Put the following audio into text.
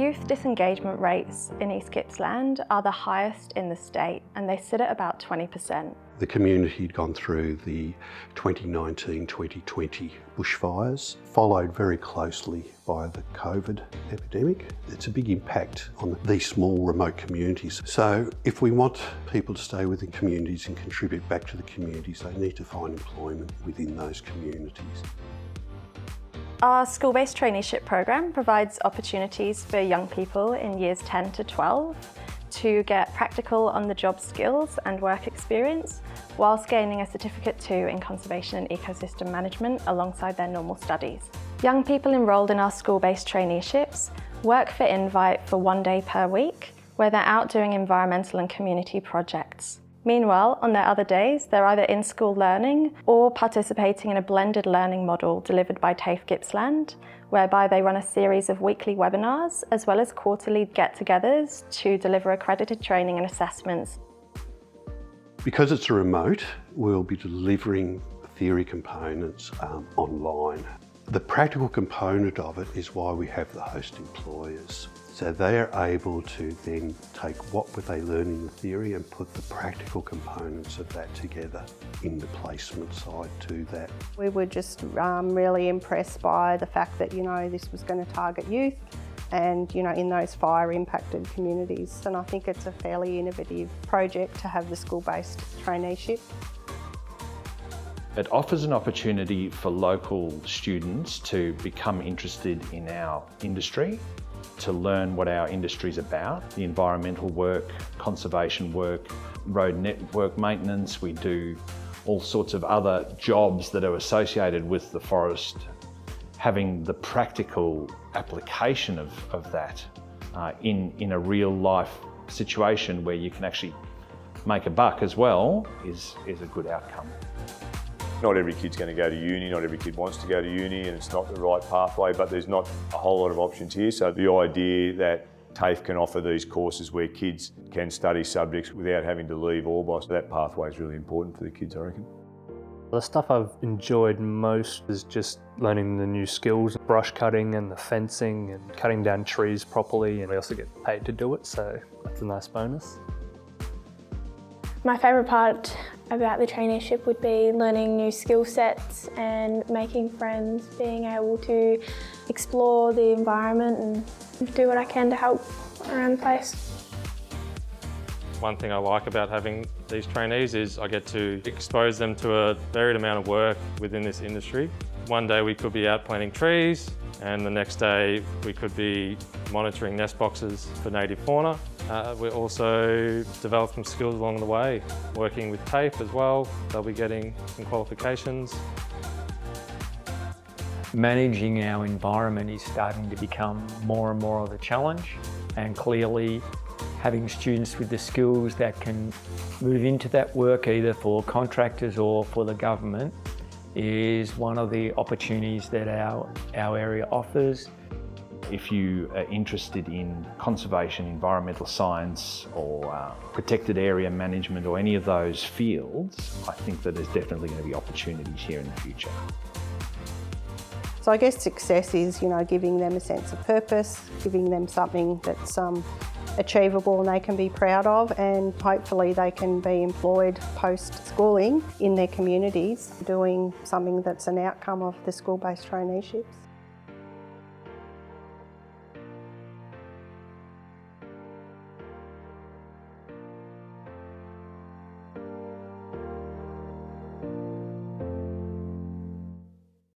Youth disengagement rates in East Gippsland are the highest in the state, and they sit at about 20%. The community had gone through the 2019-2020 bushfires, followed very closely by the COVID epidemic. It's a big impact on these small remote communities. So if we want people to stay within communities and contribute back to the communities, they need to find employment within those communities. Our school-based traineeship program provides opportunities for young people in years 10 to 12 to get practical on-the-job skills and work experience whilst gaining a certificate too in conservation and ecosystem management alongside their normal studies. Young people enrolled in our school-based traineeships work for Envite for 1 day per week, where they're out doing environmental and community projects. Meanwhile, on their other days, they're either in school learning or participating in a blended learning model delivered by TAFE Gippsland, whereby they run a series of weekly webinars as well as quarterly get-togethers to deliver accredited training and assessments. Because it's a remote, we'll be delivering theory components online. The practical component of it is why we have the host employers. So they're able to then take what they learn in the theory and put the practical components of that together in the placement side to that. We were just really impressed by the fact that, this was going to target youth and, in those fire impacted communities. And I think it's a fairly innovative project to have the school-based traineeship. It offers an opportunity for local students to become interested in our industry, to learn what our industry is about, the environmental work, conservation work, road network maintenance. We do all sorts of other jobs that are associated with the forest. Having the practical application of that in a real life situation where you can actually make a buck as well is a good outcome. Not every kid's going to go to uni, not every kid wants to go to uni, and it's not the right pathway, but there's not a whole lot of options here. So the idea that TAFE can offer these courses where kids can study subjects without having to leave Orbost, that pathway is really important for the kids, I reckon. The stuff I've enjoyed most is just learning the new skills, brush cutting and the fencing and cutting down trees properly, and we also get paid to do it, so that's a nice bonus. My favourite part about the traineeship would be learning new skill sets and making friends, being able to explore the environment and do what I can to help around the place. One thing I like about having these trainees is I get to expose them to a varied amount of work within this industry. One day we could be out planting trees, and the next day we could be monitoring nest boxes for native fauna. We also developed some skills along the way, working with TAFE as well. They'll be getting some qualifications. Managing our environment is starting to become more and more of a challenge, and clearly having students with the skills that can move into that work either for contractors or for the government is one of the opportunities that our area offers. If you are interested in conservation, environmental science or protected area management or any of those fields, I think that there's definitely going to be opportunities here in the future. So I guess success is, giving them a sense of purpose, giving them something that's achievable and they can be proud of, and hopefully they can be employed post-schooling in their communities doing something that's an outcome of the school-based traineeships.